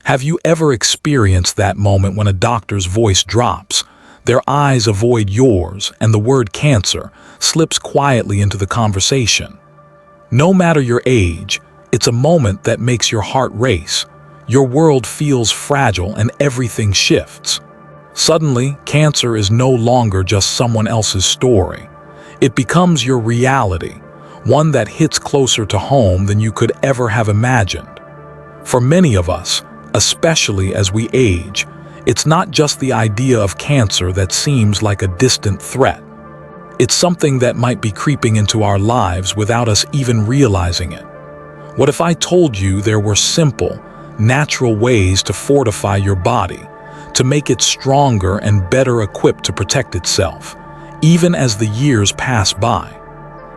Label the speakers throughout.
Speaker 1: Have you ever experienced that moment when a doctor's voice drops, their eyes avoid yours, and the word cancer slips quietly into the conversation? No matter your age, it's a moment that makes your heart race. Your world feels fragile and everything shifts. Suddenly, cancer is no longer just someone else's story. It becomes your reality, one that hits closer to home than you could ever have imagined. For many of us, especially as we age, it's not just the idea of cancer that seems like a distant threat. It's something that might be creeping into our lives without us even realizing it. What if I told you there were simple, natural ways to fortify your body, to make it stronger and better equipped to protect itself, even as the years pass by?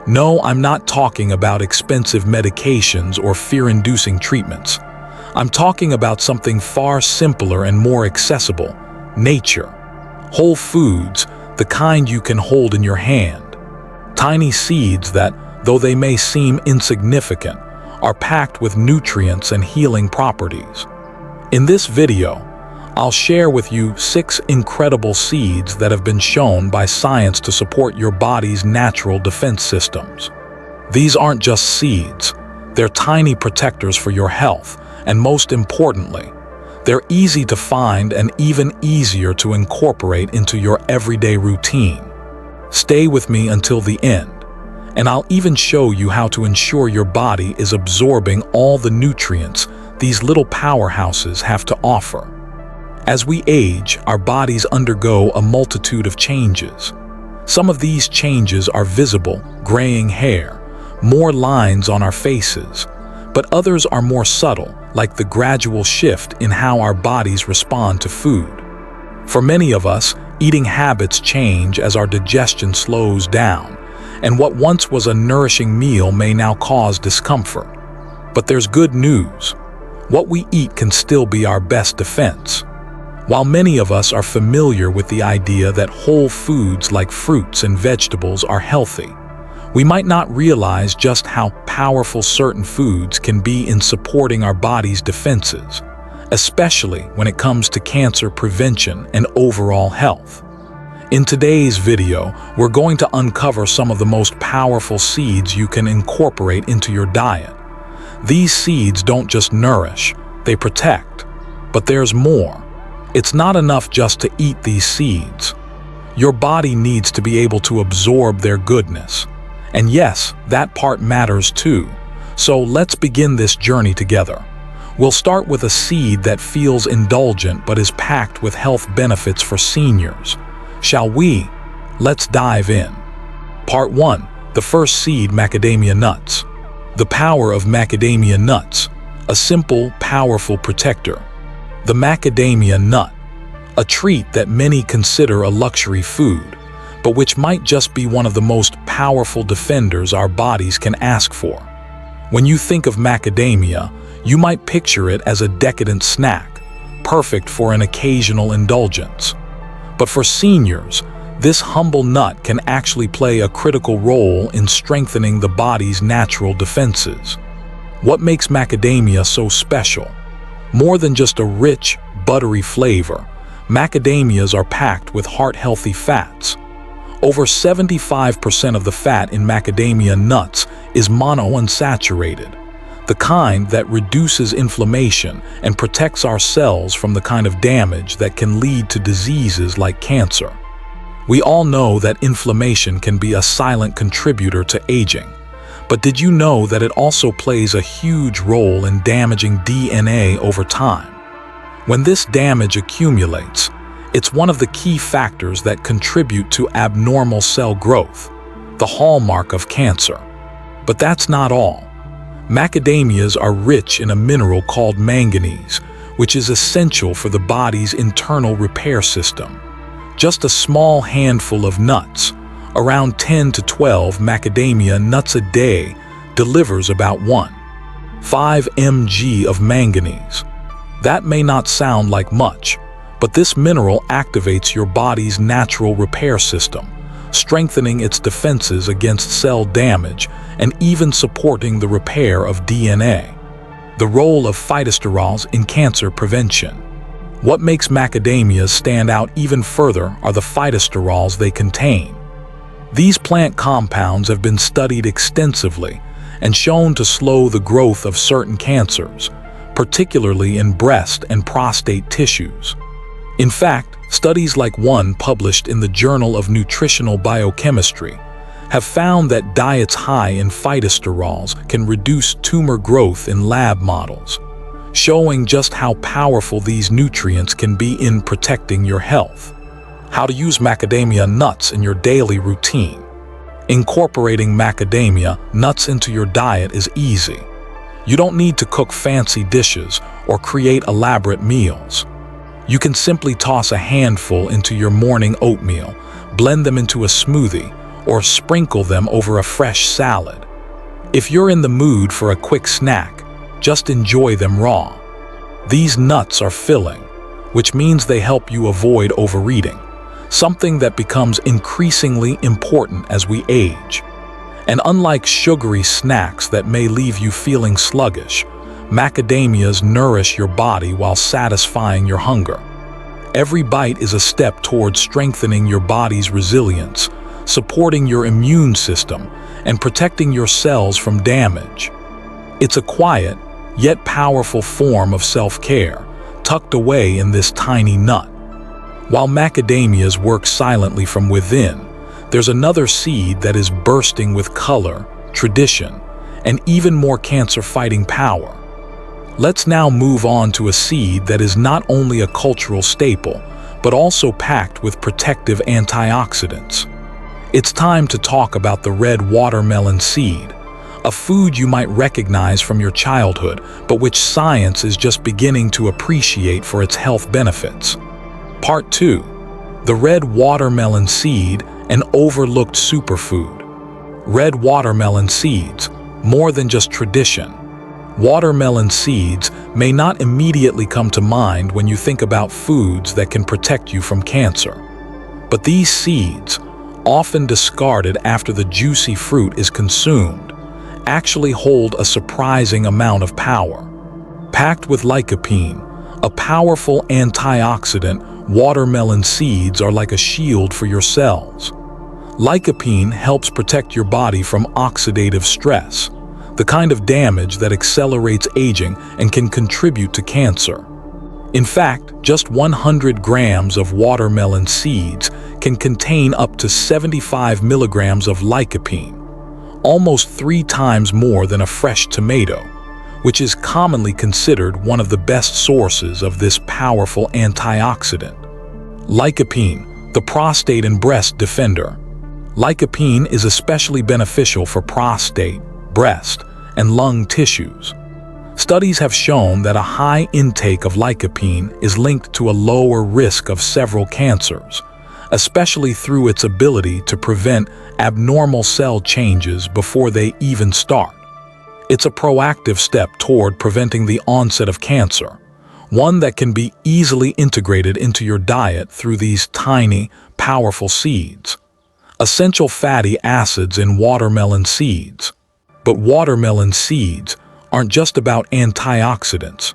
Speaker 1: No, I'm not talking about expensive medications or fear-inducing treatments. I'm talking about something far simpler and more accessible: nature. Whole foods, the kind you can hold in your hand. Tiny seeds that, though they may seem insignificant, are packed with nutrients and healing properties. In this video, I'll share with you 6 incredible seeds that have been shown by science to support your body's natural defense systems. These aren't just seeds, they're tiny protectors for your health, and most importantly, they're easy to find and even easier to incorporate into your everyday routine. Stay with me until the end, and I'll even show you how to ensure your body is absorbing all the nutrients these little powerhouses have to offer. As we age, our bodies undergo a multitude of changes. Some of these changes are visible: graying hair, more lines on our faces, but others are more subtle, like the gradual shift in how our bodies respond to food. For many of us, eating habits change as our digestion slows down, and what once was a nourishing meal may now cause discomfort. But there's good news. What we eat can still be our best defense. While many of us are familiar with the idea that whole foods like fruits and vegetables are healthy, we might not realize just how powerful certain foods can be in supporting our body's defenses, especially when it comes to cancer prevention and overall health. In today's video, we're going to uncover some of the most powerful seeds you can incorporate into your diet. These seeds don't just nourish, they protect. But there's more. It's not enough just to eat these seeds. Your body needs to be able to absorb their goodness. And yes, that part matters too. So let's begin this journey together. We'll start with a seed that feels indulgent but is packed with health benefits for seniors. Shall we? Let's dive in. Part 1. The first seed: macadamia nuts. The power of macadamia nuts. A simple, powerful protector. The macadamia nut. A treat that many consider a luxury food, but which might just be one of the most powerful defenders our bodies can ask for. When you think of macadamia, you might picture it as a decadent snack, perfect for an occasional indulgence. But for seniors, this humble nut can actually play a critical role in strengthening the body's natural defenses. What makes macadamia so special? More than just a rich, buttery flavor, macadamias are packed with heart-healthy fats. Over 75% of the fat in macadamia nuts is monounsaturated, the kind that reduces inflammation and protects our cells from the kind of damage that can lead to diseases like cancer. We all know that inflammation can be a silent contributor to aging, but did you know that it also plays a huge role in damaging DNA over time? When this damage accumulates, it's one of the key factors that contribute to abnormal cell growth, the hallmark of cancer. But that's not all. Macadamias are rich in a mineral called manganese, which is essential for the body's internal repair system. Just a small handful of nuts, around 10 to 12 macadamia nuts a day, delivers about 1.5 mg of manganese. That may not sound like much, but this mineral activates your body's natural repair system, strengthening its defenses against cell damage and even supporting the repair of DNA. The role of phytosterols in cancer prevention. What makes macadamias stand out even further are the phytosterols they contain. These plant compounds have been studied extensively and shown to slow the growth of certain cancers, particularly in breast and prostate tissues. In fact, studies like one published in the Journal of Nutritional Biochemistry have found that diets high in phytosterols can reduce tumor growth in lab models, showing just how powerful these nutrients can be in protecting your health. How to use macadamia nuts in your daily routine. Incorporating macadamia nuts into your diet is easy. You don't need to cook fancy dishes or create elaborate meals. You can simply toss a handful into your morning oatmeal, blend them into a smoothie, or sprinkle them over a fresh salad. If you're in the mood for a quick snack, just enjoy them raw. These nuts are filling, which means they help you avoid overeating, something that becomes increasingly important as we age. And unlike sugary snacks that may leave you feeling sluggish, macadamias nourish your body while satisfying your hunger. Every bite is a step towards strengthening your body's resilience, supporting your immune system, and protecting your cells from damage. It's a quiet, yet powerful form of self-care, tucked away in this tiny nut. While macadamias work silently from within, there's another seed that is bursting with color, tradition, and even more cancer-fighting power. Let's now move on to a seed that is not only a cultural staple, but also packed with protective antioxidants. It's time to talk about the red watermelon seed, a food you might recognize from your childhood, but which science is just beginning to appreciate for its health benefits. Part 2. The red watermelon seed, an overlooked superfood. Red watermelon seeds, more than just tradition. Watermelon seeds may not immediately come to mind when you think about foods that can protect you from cancer. But these seeds, often discarded after the juicy fruit is consumed, actually hold a surprising amount of power. Packed with lycopene, a powerful antioxidant, watermelon seeds are like a shield for your cells. Lycopene helps protect your body from oxidative stress, the kind of damage that accelerates aging and can contribute to cancer. In fact, just 100 grams of watermelon seeds can contain up to 75 milligrams of lycopene, almost 3 times more than a fresh tomato, which is commonly considered one of the best sources of this powerful antioxidant. Lycopene, the prostate and breast defender. Lycopene is especially beneficial for prostate, breast, and lung tissues. Studies have shown that a high intake of lycopene is linked to a lower risk of several cancers, especially through its ability to prevent abnormal cell changes before they even start. It's a proactive step toward preventing the onset of cancer, one that can be easily integrated into your diet through these tiny, powerful seeds. Essential fatty acids in watermelon seeds. But watermelon seeds aren't just about antioxidants.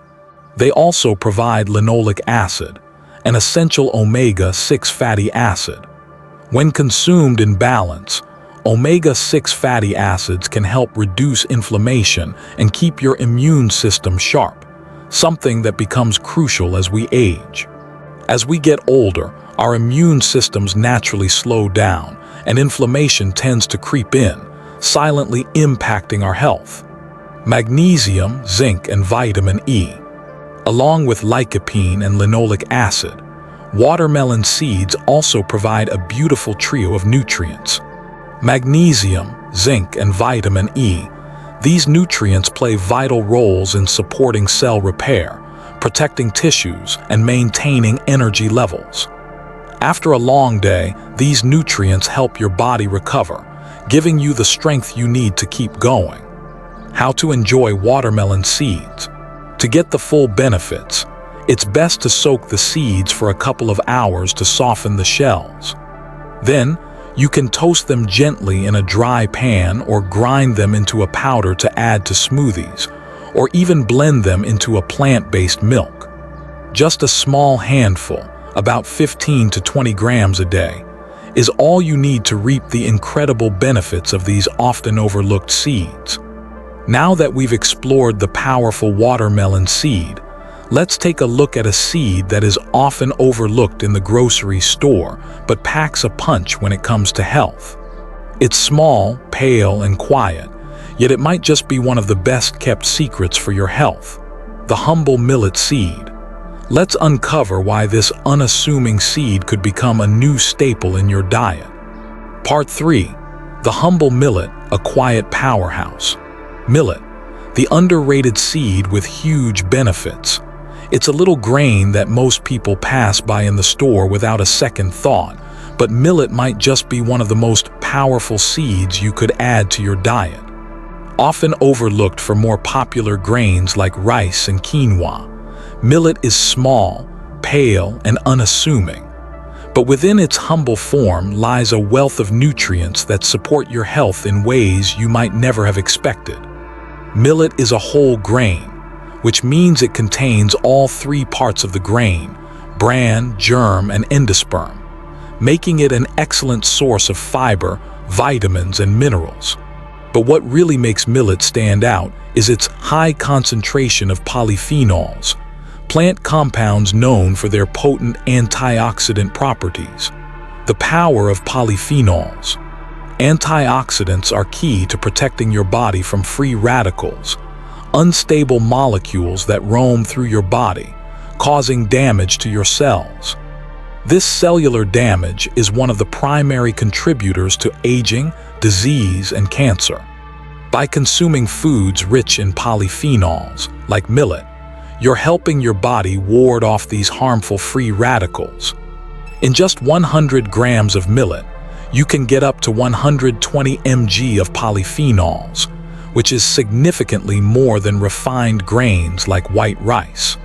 Speaker 1: They also provide linoleic acid, an essential omega-6 fatty acid. When consumed in balance, omega-6 fatty acids can help reduce inflammation and keep your immune system sharp, something that becomes crucial as we age. As we get older, our immune systems naturally slow down, and inflammation tends to creep in, silently impacting our health. Magnesium, zinc, and vitamin E. Along with lycopene and linoleic acid, watermelon seeds also provide a beautiful trio of nutrients. Magnesium, zinc, and vitamin E. These nutrients play vital roles in supporting cell repair, protecting tissues, and maintaining energy levels. After a long day, these nutrients help your body recover, giving you the strength you need to keep going. How to enjoy watermelon seeds. To get the full benefits, it's best to soak the seeds for a couple of hours to soften the shells. Then, you can toast them gently in a dry pan or grind them into a powder to add to smoothies, or even blend them into a plant-based milk. Just a small handful, about 15 to 20 grams a day, is all you need to reap the incredible benefits of these often overlooked seeds. Now that we've explored the powerful watermelon seed, let's take a look at a seed that is often overlooked in the grocery store but packs a punch when it comes to health. It's small, pale, and quiet, yet it might just be one of the best-kept secrets for your health: the humble millet seed. Let's uncover why this unassuming seed could become a new staple in your diet. Part 3. The humble millet, a quiet powerhouse. Millet, the underrated seed with huge benefits. It's a little grain that most people pass by in the store without a second thought, but millet might just be one of the most powerful seeds you could add to your diet. Often overlooked for more popular grains like rice and quinoa, millet is small, pale, and unassuming. But within its humble form lies a wealth of nutrients that support your health in ways you might never have expected. Millet is a whole grain, which means it contains all three parts of the grain: bran, germ, and endosperm, making it an excellent source of fiber, vitamins, and minerals. But what really makes millet stand out is its high concentration of polyphenols, plant compounds known for their potent antioxidant properties. The power of polyphenols. Antioxidants are key to protecting your body from free radicals, unstable molecules that roam through your body, causing damage to your cells. This cellular damage is one of the primary contributors to aging, disease, and cancer. By consuming foods rich in polyphenols, like millet, you're helping your body ward off these harmful free radicals. In just 100 grams of millet, you can get up to 120 mg of polyphenols, which is significantly more than refined grains like white rice.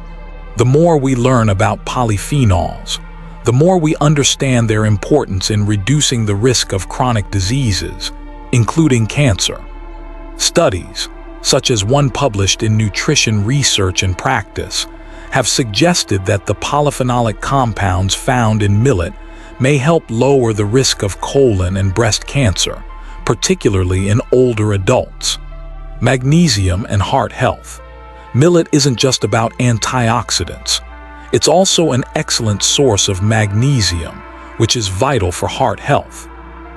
Speaker 1: The more we learn about polyphenols, the more we understand their importance in reducing the risk of chronic diseases, including cancer. Studies, such as one published in Nutrition Research and Practice, have suggested that the polyphenolic compounds found in millet may help lower the risk of colon and breast cancer, particularly in older adults. Magnesium and heart health. Millet isn't just about antioxidants. It's also an excellent source of magnesium, which is vital for heart health.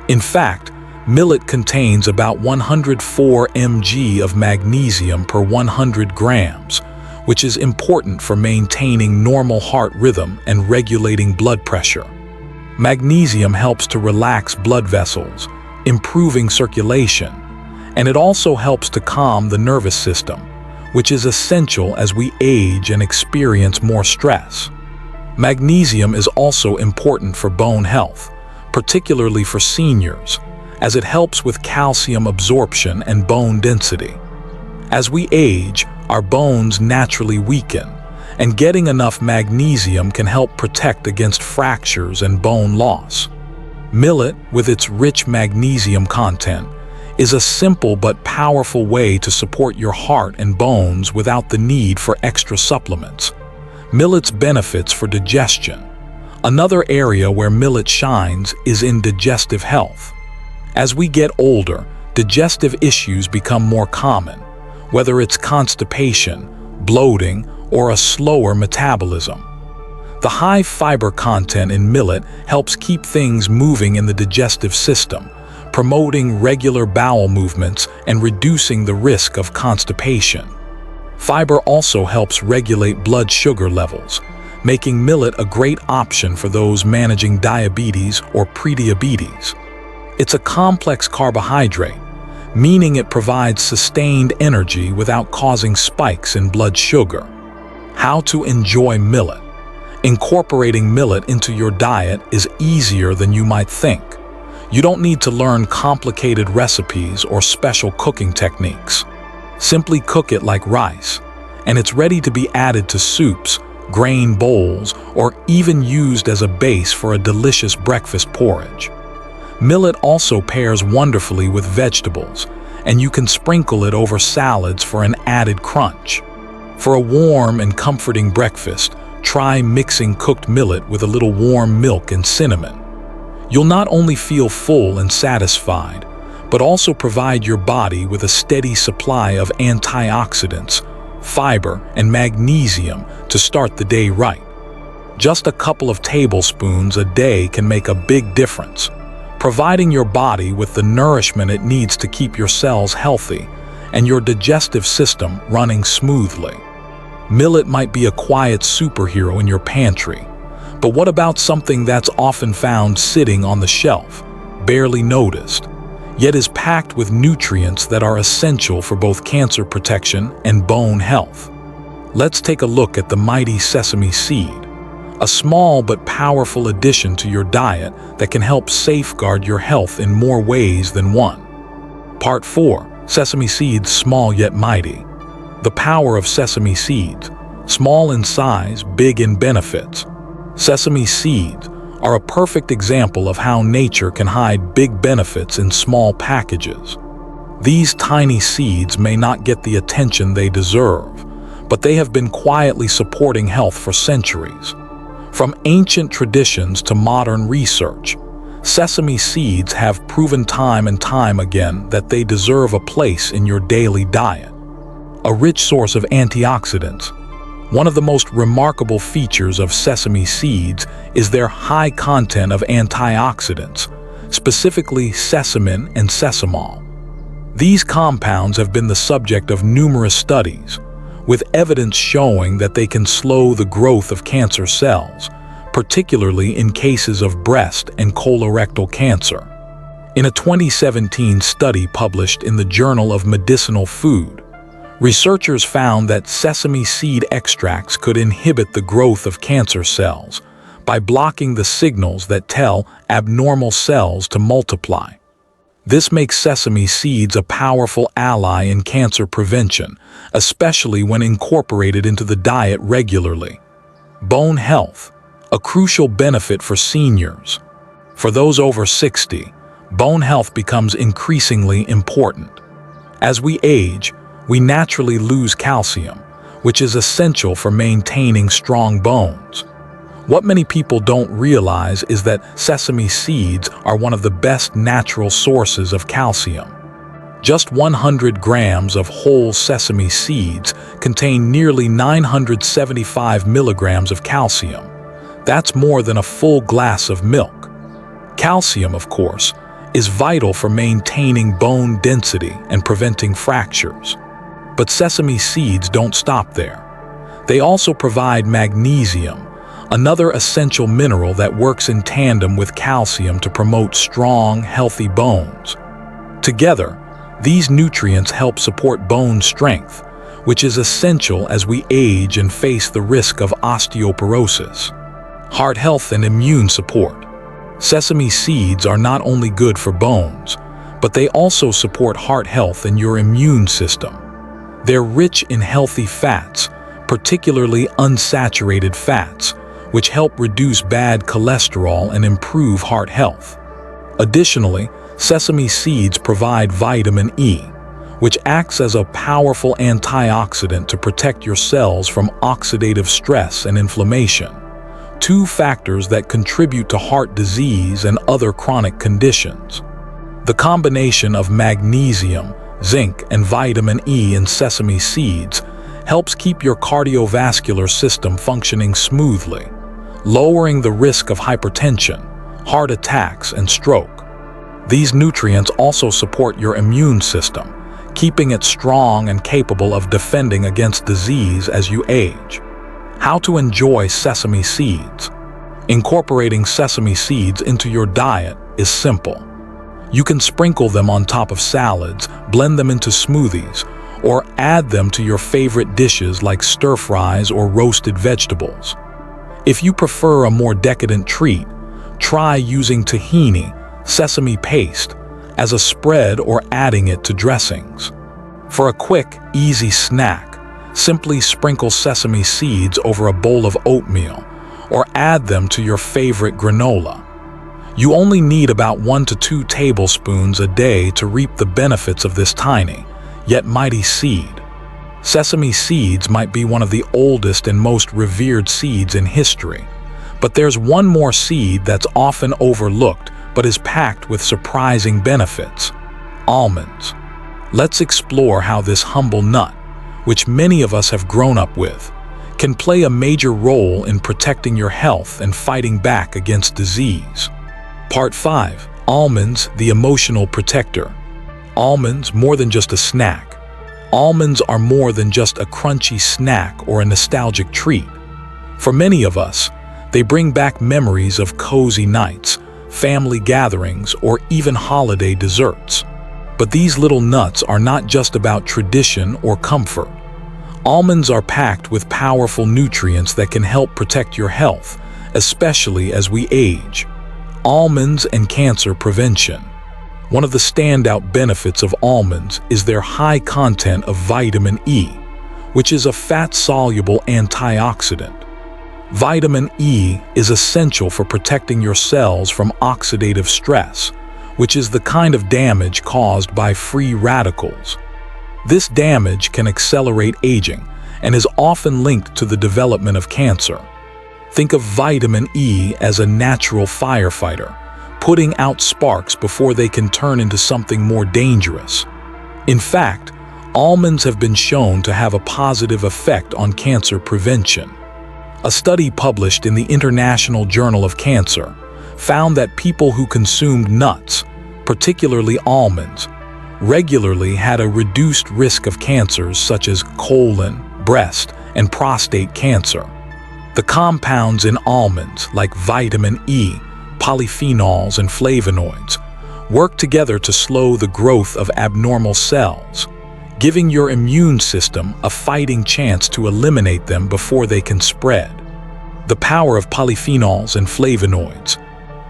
Speaker 1: In fact, millet contains about 104 mg of magnesium per 100 grams, which is important for maintaining normal heart rhythm and regulating blood pressure. Magnesium helps to relax blood vessels, improving circulation, and it also helps to calm the nervous system, which is essential as we age and experience more stress. Magnesium is also important for bone health, particularly for seniors, as it helps with calcium absorption and bone density. As we age, our bones naturally weaken, and getting enough magnesium can help protect against fractures and bone loss. Millet, with its rich magnesium content, is a simple but powerful way to support your heart and bones without the need for extra supplements. Millet's benefits for digestion. Another area where millet shines is in digestive health. As we get older, digestive issues become more common, whether it's constipation, bloating, or a slower metabolism. The high fiber content in millet helps keep things moving in the digestive system, promoting regular bowel movements and reducing the risk of constipation. Fiber also helps regulate blood sugar levels, making millet a great option for those managing diabetes or prediabetes. It's a complex carbohydrate, meaning it provides sustained energy without causing spikes in blood sugar. How to enjoy millet. Incorporating millet into your diet is easier than you might think. You don't need to learn complicated recipes or special cooking techniques. Simply cook it like rice, and it's ready to be added to soups, grain bowls, or even used as a base for a delicious breakfast porridge. Millet also pairs wonderfully with vegetables, and you can sprinkle it over salads for an added crunch. For a warm and comforting breakfast, try mixing cooked millet with a little warm milk and cinnamon. You'll not only feel full and satisfied, but also provide your body with a steady supply of antioxidants, fiber, and magnesium to start the day right. Just a couple of tablespoons a day can make a big difference, providing your body with the nourishment it needs to keep your cells healthy and your digestive system running smoothly. Millet might be a quiet superhero in your pantry, but what about something that's often found sitting on the shelf, barely noticed, yet is packed with nutrients that are essential for both cancer protection and bone health? Let's take a look at the mighty sesame seed, a small but powerful addition to your diet that can help safeguard your health in more ways than one. Part 4. Sesame seeds, small yet mighty. The power of sesame seeds, small in size, big in benefits. Sesame seeds are a perfect example of how nature can hide big benefits in small packages. These tiny seeds may not get the attention they deserve, but they have been quietly supporting health for centuries. From ancient traditions to modern research, sesame seeds have proven time and time again that they deserve a place in your daily diet. A rich source of antioxidants. One of the most remarkable features of sesame seeds is their high content of antioxidants, specifically sesamin and sesamol. These compounds have been the subject of numerous studies, with evidence showing that they can slow the growth of cancer cells, particularly in cases of breast and colorectal cancer. In a 2017 study published in the Journal of Medicinal Food, researchers found that sesame seed extracts could inhibit the growth of cancer cells by blocking the signals that tell abnormal cells to multiply. This makes sesame seeds a powerful ally in cancer prevention, especially when incorporated into the diet regularly. Bone health, a crucial benefit for seniors. For those over 60, bone health becomes increasingly important. As we age, we naturally lose calcium, which is essential for maintaining strong bones. What many people don't realize is that sesame seeds are one of the best natural sources of calcium. Just 100 grams of whole sesame seeds contain nearly 975 milligrams of calcium. That's more than a full glass of milk. Calcium, of course, is vital for maintaining bone density and preventing fractures. But sesame seeds don't stop there. They also provide magnesium, another essential mineral that works in tandem with calcium to promote strong, healthy bones. Together, these nutrients help support bone strength, which is essential as we age and face the risk of osteoporosis. Heart health and immune support. Sesame seeds are not only good for bones, but they also support heart health and your immune system. They're rich in healthy fats, particularly unsaturated fats, which help reduce bad cholesterol and improve heart health. Additionally, sesame seeds provide vitamin E, which acts as a powerful antioxidant to protect your cells from oxidative stress and inflammation, two factors that contribute to heart disease and other chronic conditions. The combination of magnesium, zinc, and vitamin E in sesame seeds helps keep your cardiovascular system functioning smoothly, lowering the risk of hypertension, heart attacks, and stroke. These nutrients also support your immune system, keeping it strong and capable of defending against disease as you age. How to enjoy sesame seeds. Incorporating sesame seeds into your diet is simple. You can sprinkle them on top of salads, blend them into smoothies, or add them to your favorite dishes like stir-fries or roasted vegetables. If you prefer a more decadent treat, try using tahini, sesame paste, as a spread or adding it to dressings. For a quick, easy snack, simply sprinkle sesame seeds over a bowl of oatmeal or add them to your favorite granola. You only need about 1 to 2 tablespoons a day to reap the benefits of this tiny, yet mighty seed. Sesame seeds might be one of the oldest and most revered seeds in history. But there's one more seed that's often overlooked but is packed with surprising benefits: almonds. Let's explore how this humble nut, which many of us have grown up with, can play a major role in protecting your health and fighting back against disease. Part 5. Almonds, the emotional protector. Almonds, more than just a snack. Almonds are more than just a crunchy snack or a nostalgic treat. For many of us, they bring back memories of cozy nights, family gatherings, or even holiday desserts. But these little nuts are not just about tradition or comfort. Almonds are packed with powerful nutrients that can help protect your health, especially as we age. Almonds and cancer prevention. One of the standout benefits of almonds is their high content of vitamin E, which is a fat-soluble antioxidant. Vitamin E is essential for protecting your cells from oxidative stress, which is the kind of damage caused by free radicals. This damage can accelerate aging and is often linked to the development of cancer. Think of vitamin E as a natural firefighter, putting out sparks before they can turn into something more dangerous. In fact, almonds have been shown to have a positive effect on cancer prevention. A study published in the International Journal of Cancer found that people who consumed nuts, particularly almonds, regularly had a reduced risk of cancers such as colon, breast, and prostate cancer. The compounds in almonds, like vitamin E, polyphenols, and flavonoids, work together to slow the growth of abnormal cells, giving your immune system a fighting chance to eliminate them before they can spread. The power of polyphenols and flavonoids.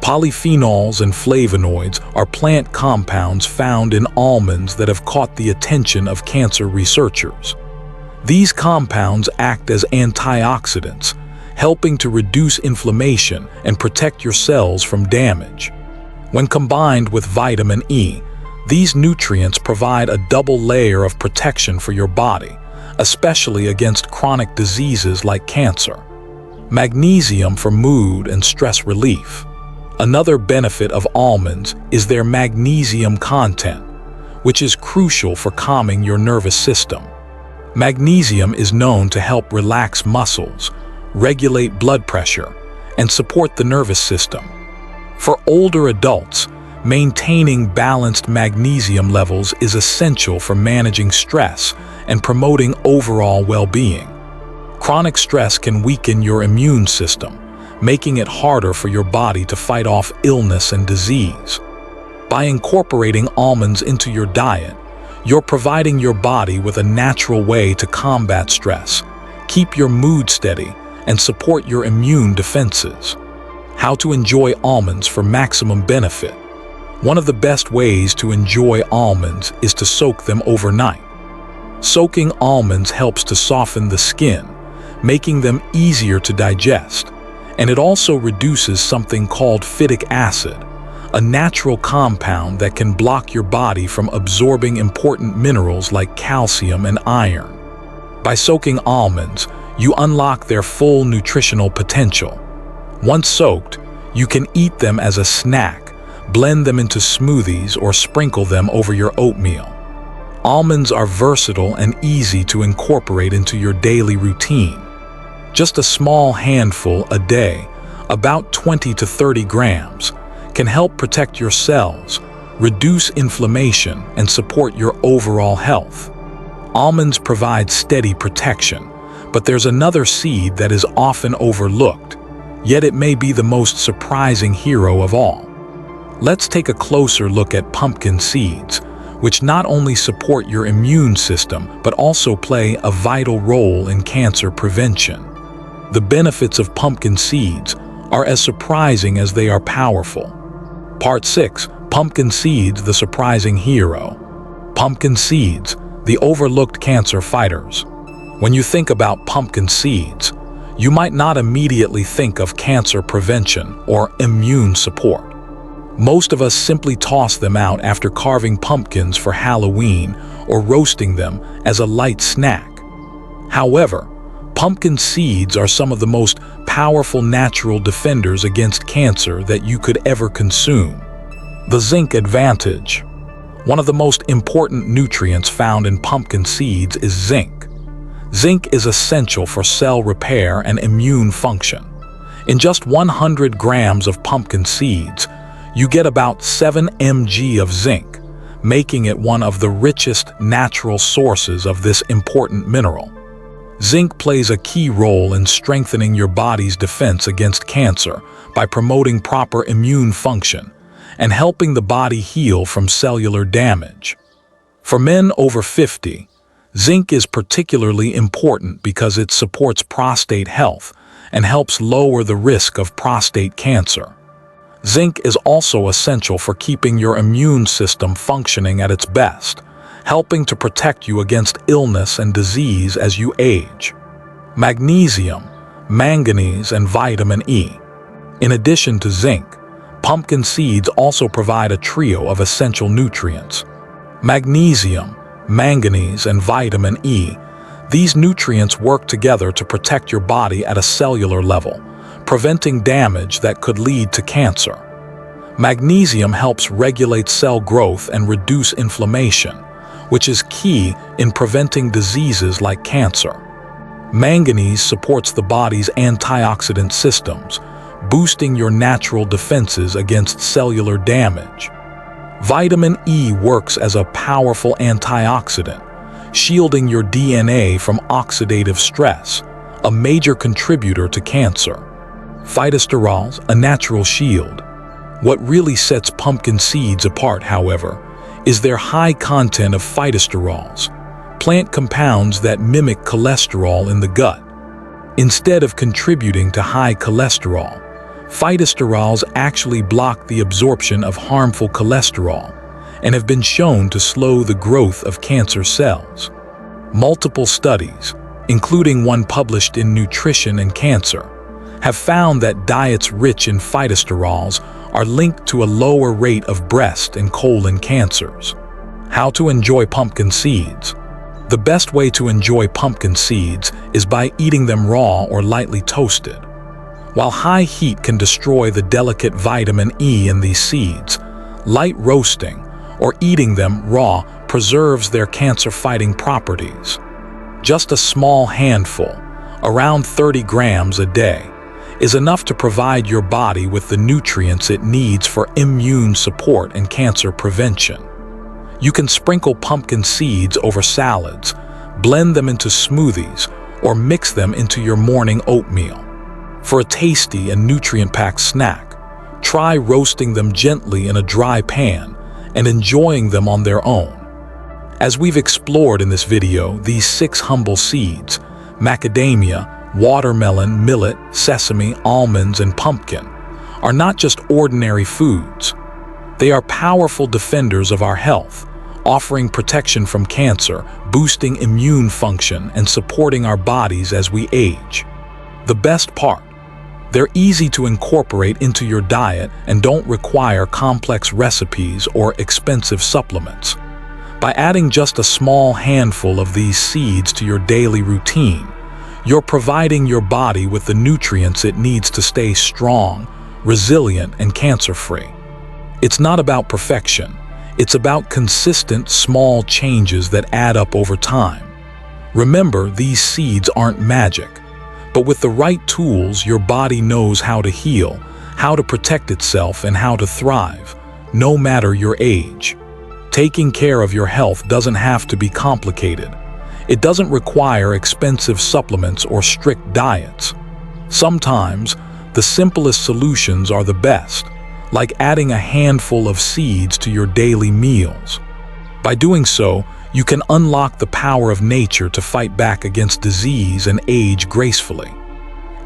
Speaker 1: Polyphenols and flavonoids are plant compounds found in almonds that have caught the attention of cancer researchers. These compounds act as antioxidants, helping to reduce inflammation and protect your cells from damage. When combined with vitamin E, these nutrients provide a double layer of protection for your body, especially against chronic diseases like cancer. Magnesium for mood and stress relief. Another benefit of almonds is their magnesium content, which is crucial for calming your nervous system. Magnesium is known to help relax muscles, regulate blood pressure, and support the nervous system. For older adults, maintaining balanced magnesium levels is essential for managing stress and promoting overall well-being. Chronic stress can weaken your immune system, making it harder for your body to fight off illness and disease. By incorporating almonds into your diet, you're providing your body with a natural way to combat stress, keep your mood steady, and support your immune defenses. How to enjoy almonds for maximum benefit. One of the best ways to enjoy almonds is to soak them overnight. Soaking almonds helps to soften the skin, making them easier to digest, and it also reduces something called phytic acid, a natural compound that can block your body from absorbing important minerals like calcium and iron. By soaking almonds, you unlock their full nutritional potential. Once soaked, you can eat them as a snack, blend them into smoothies, or sprinkle them over your oatmeal. Almonds are versatile and easy to incorporate into your daily routine. Just a small handful a day, about 20 to 30 grams, can help protect your cells, reduce inflammation, and support your overall health. Almonds provide steady protection, but there's another seed that is often overlooked, yet it may be the most surprising hero of all. Let's take a closer look at pumpkin seeds, which not only support your immune system but also play a vital role in cancer prevention. The benefits of pumpkin seeds are as surprising as they are powerful. Part 6. Pumpkin seeds, the surprising hero. Pumpkin seeds, the overlooked cancer fighters. When you think about pumpkin seeds, you might not immediately think of cancer prevention or immune support. Most of us simply toss them out after carving pumpkins for Halloween or roasting them as a light snack. However, pumpkin seeds are some of the most powerful natural defenders against cancer that you could ever consume. The zinc advantage. One of the most important nutrients found in pumpkin seeds is zinc. Zinc is essential for cell repair and immune function. In just 100 grams of pumpkin seeds, you get about 7 mg of zinc, making it one of the richest natural sources of this important mineral. Zinc plays a key role in strengthening your body's defense against cancer by promoting proper immune function and helping the body heal from cellular damage. For men over 50, zinc is particularly important because it supports prostate health and helps lower the risk of prostate cancer. Zinc is also essential for keeping your immune system functioning at its best, helping to protect you against illness and disease as you age. Magnesium, manganese, and vitamin E. In addition to zinc, pumpkin seeds also provide a trio of essential nutrients. Magnesium, manganese, and vitamin E. These nutrients work together to protect your body at a cellular level, preventing damage that could lead to cancer. Magnesium helps regulate cell growth and reduce inflammation, which is key in preventing diseases like cancer. Manganese supports the body's antioxidant systems, boosting your natural defenses against cellular damage. Vitamin E works as a powerful antioxidant, shielding your DNA from oxidative stress, a major contributor to cancer. Phytosterols, a natural shield. What really sets pumpkin seeds apart, however, is their high content of phytosterols, plant compounds that mimic cholesterol in the gut. Instead of contributing to high cholesterol, phytosterols actually block the absorption of harmful cholesterol and have been shown to slow the growth of cancer cells. Multiple studies, including one published in Nutrition and Cancer, have found that diets rich in phytosterols are linked to a lower rate of breast and colon cancers. How to enjoy pumpkin seeds. The best way to enjoy pumpkin seeds is by eating them raw or lightly toasted. While high heat can destroy the delicate vitamin E in these seeds, light roasting or eating them raw preserves their cancer-fighting properties. Just a small handful, around 30 grams a day, is enough to provide your body with the nutrients it needs for immune support and cancer prevention. You can sprinkle pumpkin seeds over salads, blend them into smoothies, or mix them into your morning oatmeal. For a tasty and nutrient-packed snack, try roasting them gently in a dry pan and enjoying them on their own. As we've explored in this video, these 6 humble seeds, macadamia, watermelon, millet, sesame, almonds, and pumpkin, are not just ordinary foods. They are powerful defenders of our health, offering protection from cancer, boosting immune function, and supporting our bodies as we age. The best part: they're easy to incorporate into your diet and don't require complex recipes or expensive supplements. By adding just a small handful of these seeds to your daily routine, you're providing your body with the nutrients it needs to stay strong, resilient, and cancer-free. It's not about perfection. It's about consistent, small changes that add up over time. Remember, these seeds aren't magic, but with the right tools, your body knows how to heal, how to protect itself, and how to thrive, no matter your age. Taking care of your health doesn't have to be complicated. It doesn't require expensive supplements or strict diets. Sometimes, the simplest solutions are the best, like adding a handful of seeds to your daily meals. By doing so, you can unlock the power of nature to fight back against disease and age gracefully.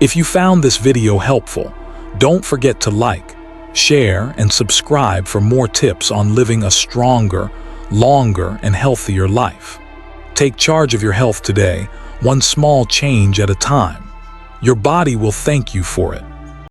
Speaker 1: If you found this video helpful, don't forget to like, share, and subscribe for more tips on living a stronger, longer, and healthier life. Take charge of your health today, one small change at a time. Your body will thank you for it.